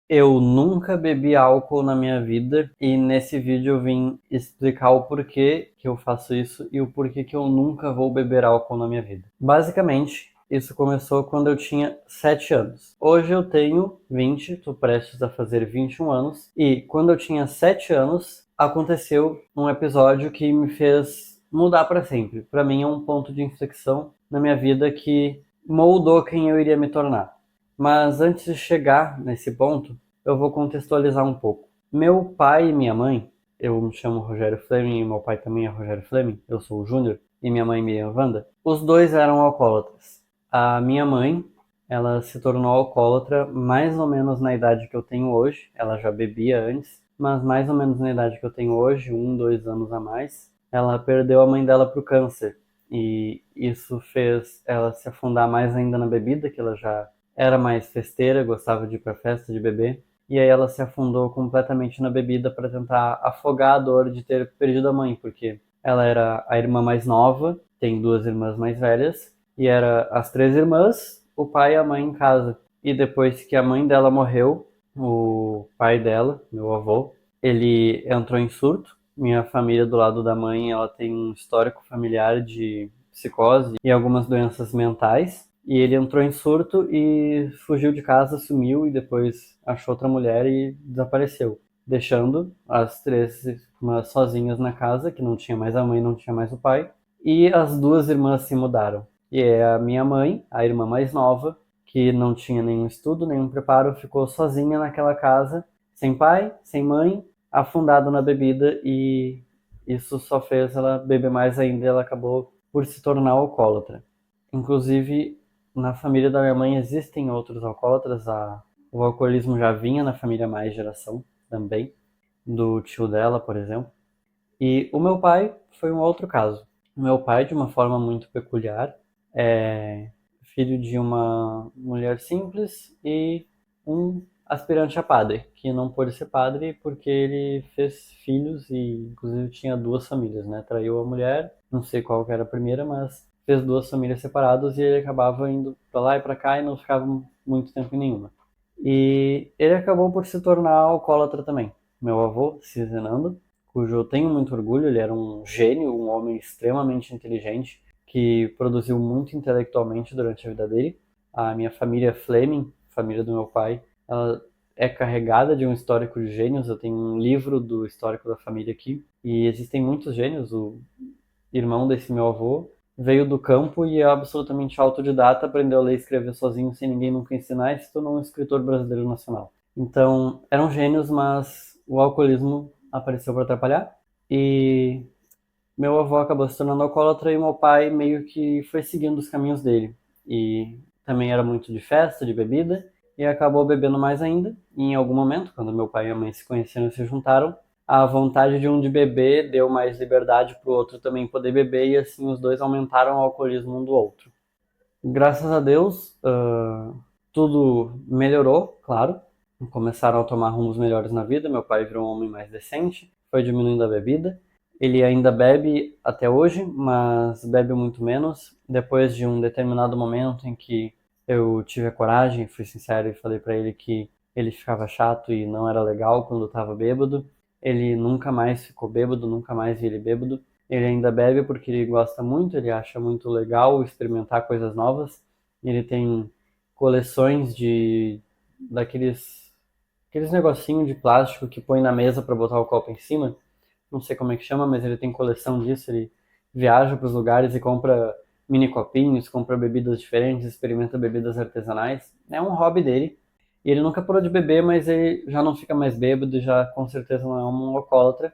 Eu nunca bebi álcool na minha vida e nesse vídeo eu vim explicar o porquê que eu faço isso e o porquê que eu nunca vou beber álcool na minha vida. Basicamente, isso começou quando eu tinha 7 anos. Hoje eu tenho 20, tô prestes a fazer 21 anos e quando eu tinha 7 anos aconteceu um episódio que me fez mudar para sempre. Para mim é um ponto de inflexão na minha vida que moldou quem eu iria me tornar. Mas antes de chegar nesse ponto, eu vou contextualizar um pouco. Meu pai e minha mãe, eu me chamo Rogério Fleming e meu pai também é Rogério Fleming, eu sou o Júnior, e minha mãe Miriam Wanda, os dois eram alcoólatras. A minha mãe, ela se tornou alcoólatra mais ou menos na idade que eu tenho hoje, ela já bebia antes, mas mais ou menos na idade que eu tenho hoje, 2 anos a mais, ela perdeu a mãe dela para o câncer. E isso fez ela se afundar mais ainda na bebida, que ela já era mais festeira, gostava de ir pra festa, de beber. E aí ela se afundou completamente na bebida para tentar afogar a dor de ter perdido a mãe, porque ela era a irmã mais nova, tem duas irmãs mais velhas, e era as três irmãs, o pai e a mãe em casa. E depois que a mãe dela morreu, o pai dela, meu avô, ele entrou em surto. Minha família do lado da mãe, ela tem um histórico familiar de psicose e algumas doenças mentais. E ele entrou em surto e fugiu de casa, sumiu e depois achou outra mulher e desapareceu, deixando as três irmãs sozinhas na casa, que não tinha mais a mãe, não tinha mais o pai, e as duas irmãs se mudaram. E é a minha mãe, a irmã mais nova, que não tinha nenhum estudo, nenhum preparo, ficou sozinha naquela casa, sem pai, sem mãe, afundada na bebida e isso só fez ela beber mais ainda e ela acabou por se tornar alcoólatra. Inclusive, na família da minha mãe existem outros alcoólatras. O alcoolismo já vinha na família mais geração também, do tio dela, por exemplo. E o meu pai foi um outro caso. O meu pai, de uma forma muito peculiar, é filho de uma mulher simples e um aspirante a padre, que não pôde ser padre porque ele fez filhos e inclusive tinha duas famílias, né? Traiu a mulher, não sei qual que era a primeira, mas fez duas famílias separadas e ele acabava indo pra lá e pra cá e não ficava muito tempo em nenhuma. E ele acabou por se tornar alcoólatra também. Meu avô, Cisenando, cujo eu tenho muito orgulho, ele era um gênio, um homem extremamente inteligente, que produziu muito intelectualmente durante a vida dele. A minha família Fleming, família do meu pai, ela é carregada de um histórico de gênios. Eu tenho um livro do histórico da família aqui, e existem muitos gênios. O irmão desse meu avô veio do campo e é absolutamente autodidata, aprendeu a ler e escrever sozinho sem ninguém nunca ensinar e se tornou um escritor brasileiro nacional. Então, eram gênios, mas o alcoolismo apareceu para atrapalhar e meu avô acabou se tornando alcoólatra e meu pai meio que foi seguindo os caminhos dele. E também era muito de festa, de bebida, e acabou bebendo mais ainda. E em algum momento, quando meu pai e a mãe se conheceram e se juntaram, a vontade de um de beber deu mais liberdade para o outro também poder beber, e assim os dois aumentaram o alcoolismo um do outro. Graças a Deus, tudo melhorou, claro. Começaram a tomar rumos melhores na vida. Meu pai virou um homem mais decente, foi diminuindo a bebida. Ele ainda bebe até hoje, mas bebe muito menos. Depois de um determinado momento em que eu tive a coragem, fui sincero e falei para ele que ele ficava chato e não era legal quando estava bêbado. Ele nunca mais ficou bêbado, nunca mais vi ele bêbado. Ele ainda bebe porque ele gosta muito, ele acha muito legal experimentar coisas novas. Ele tem coleções de daqueles aqueles negocinhos de plástico que põe na mesa para botar o copo em cima. Não sei como é que chama, mas ele tem coleção disso. Ele viaja para os lugares e compra mini copinhos, compra bebidas diferentes, experimenta bebidas artesanais. É um hobby dele. E ele nunca parou de beber, mas ele já não fica mais bêbado, já com certeza não é um alcoólatra.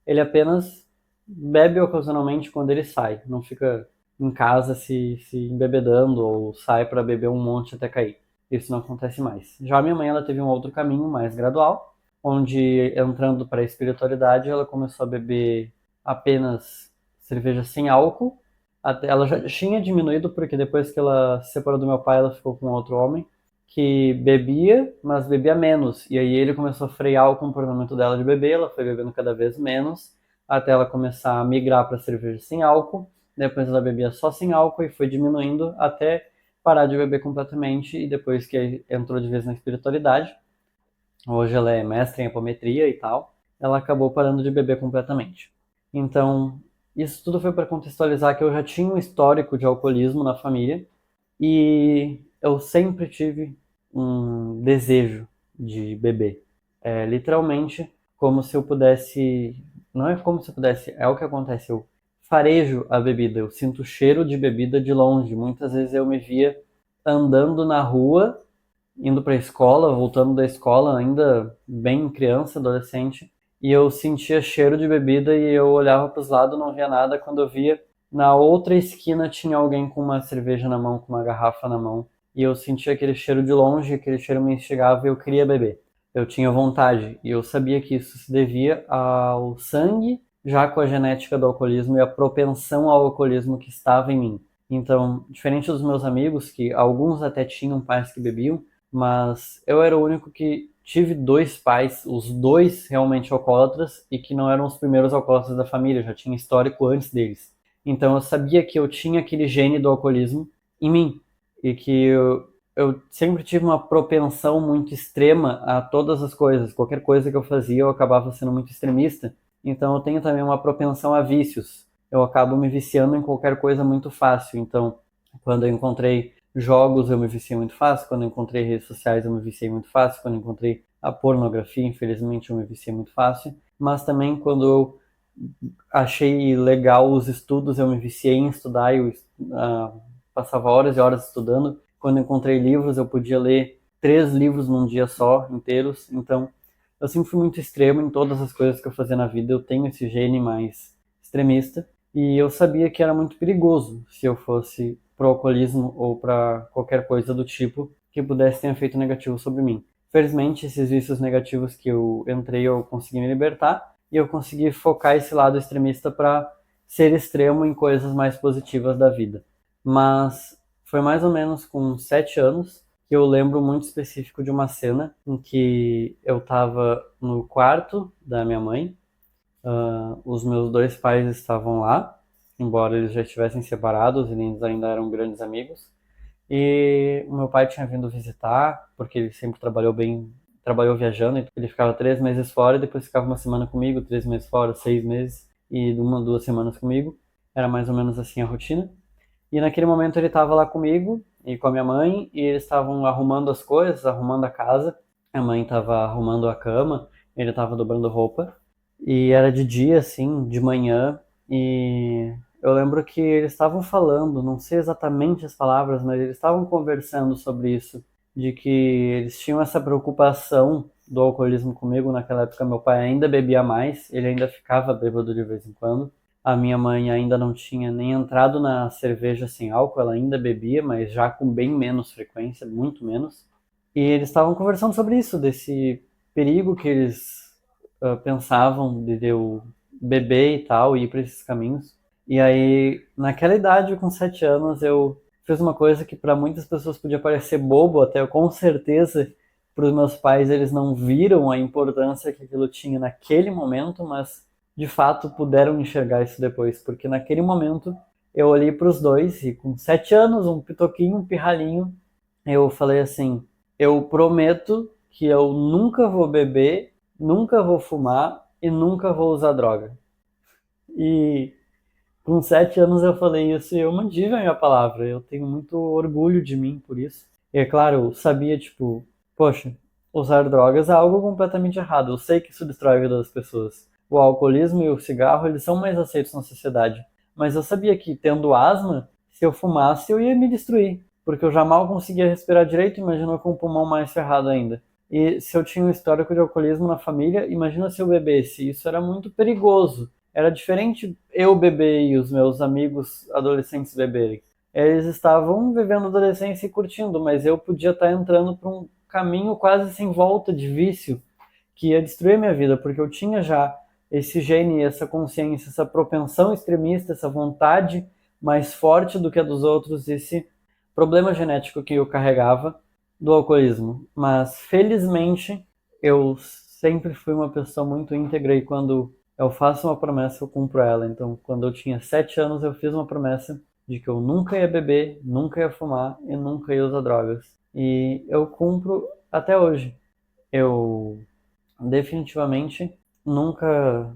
Ele apenas bebe ocasionalmente quando ele sai, não fica em casa se embebedando ou sai para beber um monte até cair. Isso não acontece mais. Já a minha mãe, ela teve um outro caminho mais gradual, onde entrando para a espiritualidade, ela começou a beber apenas cerveja sem álcool. Até ela já tinha diminuído porque depois que ela se separou do meu pai, ela ficou com outro homem que bebia, mas bebia menos. E aí ele começou a frear o comportamento dela de beber, ela foi bebendo cada vez menos, até ela começar a migrar para cerveja sem álcool. Depois ela bebia só sem álcool e foi diminuindo até parar de beber completamente. E depois que entrou de vez na espiritualidade, Hoje ela é mestre em apometria e tal. Ela acabou parando de beber completamente. Então, isso tudo foi para contextualizar que eu já tinha um histórico de alcoolismo na família e eu sempre tive um desejo de beber. É literalmente como se eu pudesse. Não é como se eu pudesse, é o que acontece. Eu farejo a bebida, eu sinto o cheiro de bebida de longe. Muitas vezes eu me via andando na rua, indo para a escola, voltando da escola, ainda bem criança, adolescente, e eu sentia cheiro de bebida e eu olhava para os lados, não via nada. Quando eu via, na outra esquina tinha alguém com uma cerveja na mão, com uma garrafa na mão, e eu sentia aquele cheiro de longe, aquele cheiro me instigava e eu queria beber. Eu tinha vontade e eu sabia que isso se devia ao sangue, já com a genética do alcoolismo e a propensão ao alcoolismo que estava em mim. Então, diferente dos meus amigos, que alguns até tinham pais que bebiam, mas eu era o único que tive dois pais, os dois realmente alcoólatras, e que não eram os primeiros alcoólatras da família, já tinha histórico antes deles. Então eu sabia que eu tinha aquele gene do alcoolismo em mim, e que eu sempre tive uma propensão muito extrema a todas as coisas. Qualquer coisa que eu fazia, eu acabava sendo muito extremista. Então eu tenho também uma propensão a vícios. Eu acabo me viciando em qualquer coisa muito fácil. Então, quando eu encontrei jogos, eu me viciei muito fácil. Quando eu encontrei redes sociais, eu me viciei muito fácil. Quando eu encontrei a pornografia, infelizmente, eu me viciei muito fácil. Mas também quando eu achei legal os estudos, eu me viciei em estudar. Eu passava horas e horas estudando. Quando eu encontrei livros, eu podia ler 3 livros num dia só, inteiros. Então, eu sempre fui muito extremo em todas as coisas que eu fazia na vida. Eu tenho esse gene mais extremista. E eu sabia que era muito perigoso se eu fosse pro alcoolismo ou para qualquer coisa do tipo que pudesse ter um efeito negativo sobre mim. Felizmente, esses vícios negativos que eu entrei, eu consegui me libertar e eu consegui focar esse lado extremista para ser extremo em coisas mais positivas da vida. Mas foi mais ou menos com 7 anos que eu lembro muito específico de uma cena em que eu estava no quarto da minha mãe. Os meus dois pais estavam lá, embora eles já estivessem separados, eles ainda eram grandes amigos. E o meu pai tinha vindo visitar, porque ele sempre trabalhou bem, trabalhou viajando, então ele ficava 3 meses fora e depois ficava uma semana comigo, 3 meses fora, 6 meses, e 1, 2 semanas comigo. Era mais ou menos assim a rotina. E naquele momento ele estava lá comigo e com a minha mãe, e eles estavam arrumando as coisas, arrumando a casa. A mãe estava arrumando a cama, ele estava dobrando roupa. E era de dia, assim, de manhã, e eu lembro que eles estavam falando, não sei exatamente as palavras, mas eles estavam conversando sobre isso, de que eles tinham essa preocupação do alcoolismo comigo. Naquela época meu pai ainda bebia mais, ele ainda ficava bêbado de vez em quando. A minha mãe ainda não tinha nem entrado na cerveja sem álcool, ela ainda bebia, mas já com bem menos frequência, muito menos. E eles estavam conversando sobre isso, desse perigo que eles pensavam de eu beber e tal, e ir para esses caminhos. E aí, naquela idade, com 7 anos, eu fiz uma coisa que para muitas pessoas podia parecer bobo, até com certeza para os meus pais eles não viram a importância que aquilo tinha naquele momento, mas de fato puderam enxergar isso depois, porque naquele momento eu olhei para os dois e com 7 anos, um pitoquinho, um pirralhinho, eu falei assim: eu prometo que eu nunca vou beber, nunca vou fumar e nunca vou usar droga. E com 7 anos eu falei isso e eu mantive a minha palavra. Eu tenho muito orgulho de mim por isso. E é claro, eu sabia, tipo, poxa, usar drogas é algo completamente errado. Eu sei que isso destrói a vida das pessoas. O alcoolismo e o cigarro, eles são mais aceitos na sociedade. Mas eu sabia que, tendo asma, se eu fumasse, eu ia me destruir. Porque eu já mal conseguia respirar direito, imagina com o pulmão mais ferrado ainda. E se eu tinha um histórico de alcoolismo na família, imagina se eu bebesse. Isso era muito perigoso. Era diferente eu beber e os meus amigos adolescentes beberem. Eles estavam vivendo a adolescência e curtindo, mas eu podia estar entrando para um caminho quase sem volta de vício que ia destruir minha vida, porque eu tinha já esse gene, essa consciência, essa propensão extremista, essa vontade mais forte do que a dos outros, esse problema genético que eu carregava do alcoolismo. Mas felizmente eu sempre fui uma pessoa muito íntegra e quando eu faço uma promessa, eu cumpro ela. Então, quando eu tinha 7 anos, eu fiz uma promessa de que eu nunca ia beber, nunca ia fumar e nunca ia usar drogas. E eu cumpro até hoje. Eu definitivamente nunca,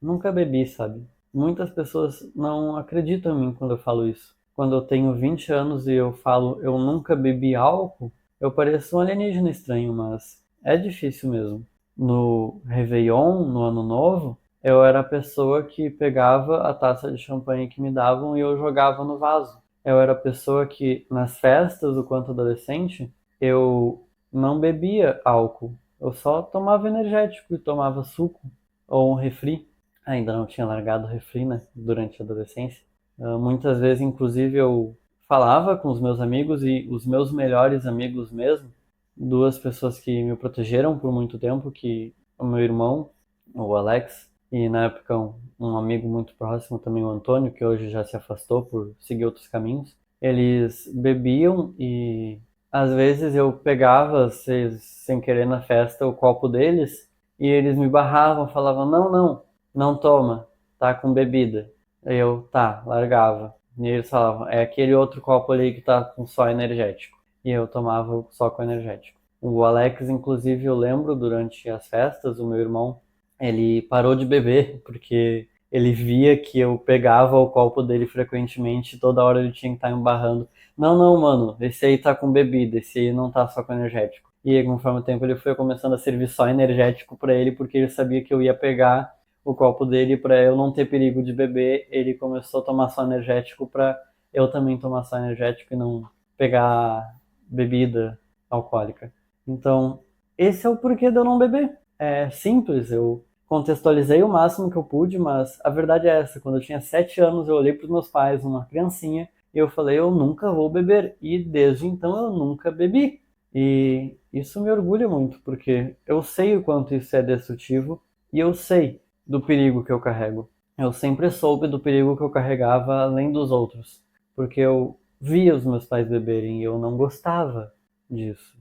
nunca bebi, sabe? Muitas pessoas não acreditam em mim quando eu falo isso. Quando eu tenho 20 anos e eu falo eu nunca bebi álcool, eu pareço um alienígena estranho, mas é difícil mesmo. No Réveillon, no Ano Novo, eu era a pessoa que pegava a taça de champanhe que me davam e eu jogava no vaso. Eu era a pessoa que, nas festas, enquanto adolescente, eu não bebia álcool. Eu só tomava energético e tomava suco ou um refri. Ainda não tinha largado o refri, né, durante a adolescência. Muitas vezes, inclusive, eu falava com os meus amigos e os meus melhores amigos mesmo, duas pessoas que me protegeram por muito tempo, que o meu irmão, o Alex, e na época um amigo muito próximo também, o Antônio, que hoje já se afastou por seguir outros caminhos. Eles bebiam e às vezes eu pegava, sem querer na festa, o copo deles e eles me barravam, falavam: não, não, não toma, tá com bebida. Aí eu, tá, largava. E eles falavam: é aquele outro copo ali que tá com só energético. E eu tomava só com energético. O Alex, inclusive, eu lembro durante as festas, o meu irmão, ele parou de beber porque ele via que eu pegava o copo dele frequentemente e toda hora ele tinha que estar embarrando. Não, não, mano, esse aí tá com bebida, esse aí não tá só com energético. E aí, conforme o tempo ele foi começando a servir só energético pra ele, porque ele sabia que eu ia pegar o copo dele pra eu não ter perigo de beber, ele começou a tomar só energético pra eu também tomar só energético e não pegar bebida alcoólica. Então, esse é o porquê de eu não beber. É simples, eu contextualizei o máximo que eu pude, mas a verdade é essa. Quando eu tinha 7 anos, eu olhei para os meus pais, uma criancinha, e eu falei, eu nunca vou beber. E desde então eu nunca bebi. E isso me orgulha muito, porque eu sei o quanto isso é destrutivo e eu sei do perigo que eu carrego. Eu sempre soube do perigo que eu carregava além dos outros, porque eu via os meus pais beberem e eu não gostava disso.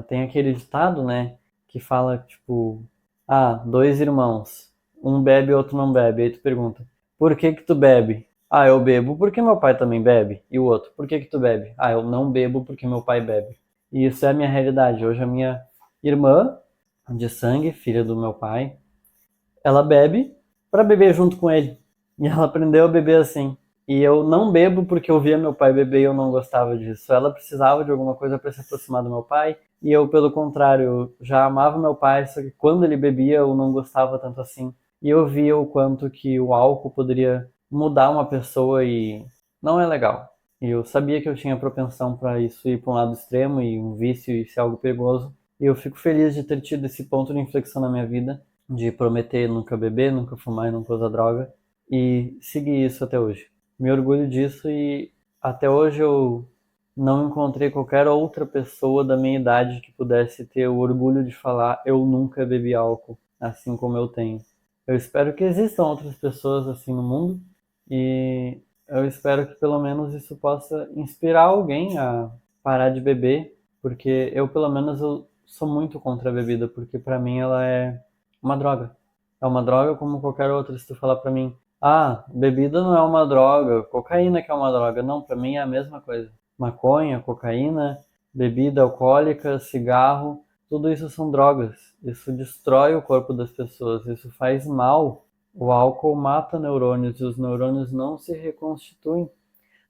Tem aquele ditado, né, que fala, tipo, dois irmãos, um bebe e outro não bebe. Aí tu pergunta, por que que tu bebe? Ah, eu bebo porque meu pai também bebe. E o outro, por que que tu bebe? Ah, eu não bebo porque meu pai bebe. E isso é a minha realidade. Hoje a minha irmã, de sangue, filha do meu pai, ela bebe para beber junto com ele. E ela aprendeu a beber assim. E eu não bebo porque eu via meu pai beber e eu não gostava disso. Ela precisava de alguma coisa para se aproximar do meu pai. E eu, pelo contrário, eu já amava meu pai, só que quando ele bebia eu não gostava tanto assim. E eu via o quanto que o álcool poderia mudar uma pessoa e não é legal. E eu sabia que eu tinha propensão para isso ir para um lado extremo e um vício e ser algo perigoso. E eu fico feliz de ter tido esse ponto de inflexão na minha vida de prometer nunca beber, nunca fumar e nunca usar droga e seguir isso até hoje. Me orgulho disso e até hoje eu não encontrei qualquer outra pessoa da minha idade que pudesse ter o orgulho de falar eu nunca bebi álcool, assim como eu tenho. Eu espero que existam outras pessoas assim no mundo e eu espero que pelo menos isso possa inspirar alguém a parar de beber, porque eu pelo menos eu sou muito contra a bebida, porque para mim ela é uma droga. É uma droga como qualquer outra. Se tu falar pra mim, bebida não é uma droga, cocaína que é uma droga. Não, pra mim é a mesma coisa. Maconha, cocaína, bebida alcoólica, cigarro, tudo isso são drogas. Isso destrói o corpo das pessoas, isso faz mal. O álcool mata neurônios e os neurônios não se reconstituem.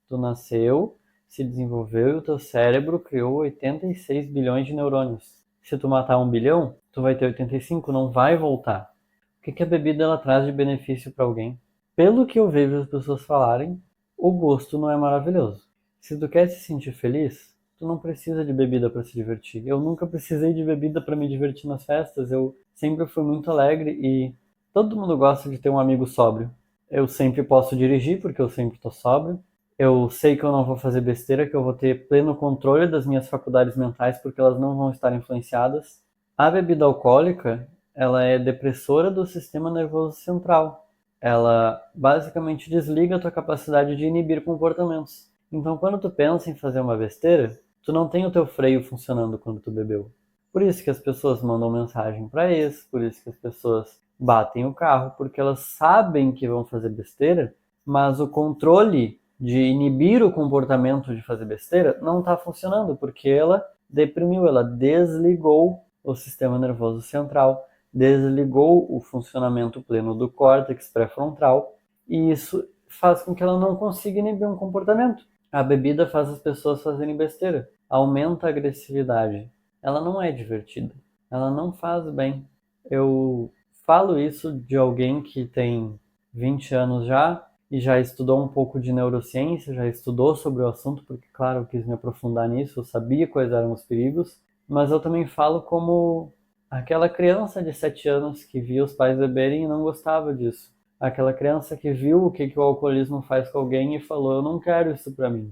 Tu nasceu, se desenvolveu e o teu cérebro criou 86 bilhões de neurônios. Se tu matar 1 bilhão, tu vai ter 85, não vai voltar. O que que a bebida ela traz de benefício para alguém? Pelo que eu vejo as pessoas falarem, o gosto não é maravilhoso. Se tu quer se sentir feliz, tu não precisa de bebida para se divertir. Eu nunca precisei de bebida para me divertir nas festas. Eu sempre fui muito alegre e todo mundo gosta de ter um amigo sóbrio. Eu sempre posso dirigir porque eu sempre estou sóbrio. Eu sei que eu não vou fazer besteira, que eu vou ter pleno controle das minhas faculdades mentais porque elas não vão estar influenciadas. A bebida alcoólica, ela é depressora do sistema nervoso central. Ela basicamente desliga a tua capacidade de inibir comportamentos. Então, quando tu pensa em fazer uma besteira, tu não tem o teu freio funcionando quando tu bebeu. Por isso que as pessoas mandam mensagem para ex, por isso que as pessoas batem o carro, porque elas sabem que vão fazer besteira, mas o controle de inibir o comportamento de fazer besteira não está funcionando, porque ela deprimiu, ela desligou o sistema nervoso central, desligou o funcionamento pleno do córtex pré-frontal e isso faz com que ela não consiga inibir um comportamento. A bebida faz as pessoas fazerem besteira, aumenta a agressividade. Ela não é divertida, ela não faz bem. Eu falo isso de alguém que tem 20 anos já e já estudou um pouco de neurociência, já estudou sobre o assunto, porque, claro, eu quis me aprofundar nisso, eu sabia quais eram os perigos, mas eu também falo como aquela criança de 7 anos que via os pais beberem e não gostava disso. Aquela criança que viu o que o alcoolismo faz com alguém e falou: eu não quero isso para mim.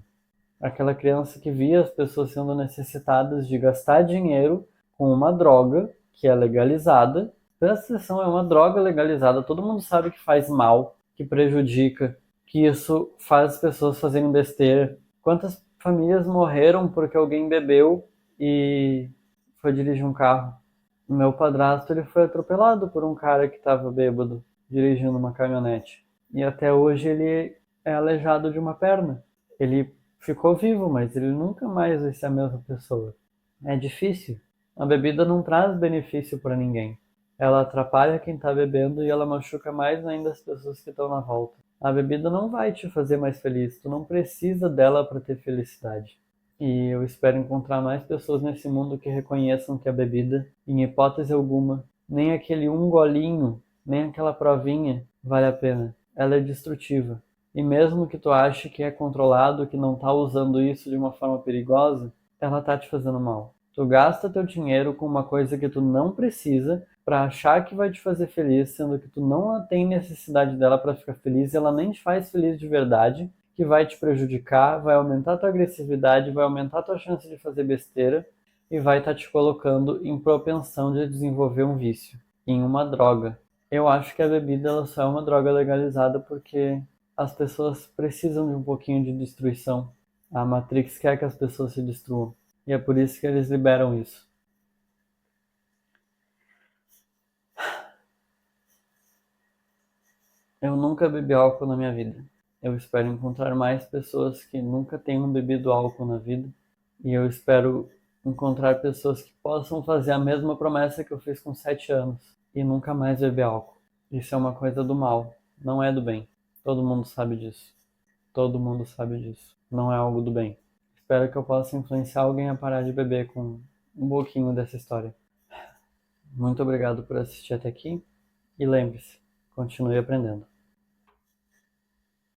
Aquela criança que via as pessoas sendo necessitadas de gastar dinheiro com uma droga que é legalizada. Presta atenção, é uma droga legalizada, todo mundo sabe que faz mal, que prejudica, que isso faz as pessoas fazerem besteira. Quantas famílias morreram porque alguém bebeu e foi dirigir um carro? O meu padrasto ele foi atropelado por um cara que estava bêbado, dirigindo uma caminhonete. E até hoje ele é aleijado de uma perna. Ele ficou vivo, mas ele nunca mais vai ser a mesma pessoa. É difícil. A bebida não traz benefício para ninguém. Ela atrapalha quem está bebendo e ela machuca mais ainda as pessoas que estão na volta. A bebida não vai te fazer mais feliz, tu não precisa dela para ter felicidade. E eu espero encontrar mais pessoas nesse mundo que reconheçam que a bebida, em hipótese alguma, nem aquele um golinho, nem aquela provinha vale a pena. Ela é destrutiva. E mesmo que tu ache que é controlado, que não tá usando isso de uma forma perigosa, ela tá te fazendo mal. Tu gasta teu dinheiro com uma coisa que tu não precisa para achar que vai te fazer feliz, sendo que tu não tem necessidade dela para ficar feliz e ela nem te faz feliz de verdade, que vai te prejudicar, vai aumentar tua agressividade, vai aumentar tua chance de fazer besteira e vai estar te colocando em propensão de desenvolver um vício, em uma droga. Eu acho que a bebida ela só é uma droga legalizada porque as pessoas precisam de um pouquinho de destruição. A Matrix quer que as pessoas se destruam. E é por isso que eles liberam isso. Eu nunca bebi álcool na minha vida. Eu espero encontrar mais pessoas que nunca tenham bebido álcool na vida. E eu espero encontrar pessoas que possam fazer a mesma promessa que eu fiz com 7 anos e nunca mais beber álcool. Isso é uma coisa do mal, não é do bem. Todo mundo sabe disso. Todo mundo sabe disso. Não é algo do bem. Espero que eu possa influenciar alguém a parar de beber com um pouquinho dessa história. Muito obrigado por assistir até aqui e lembre-se, continue aprendendo.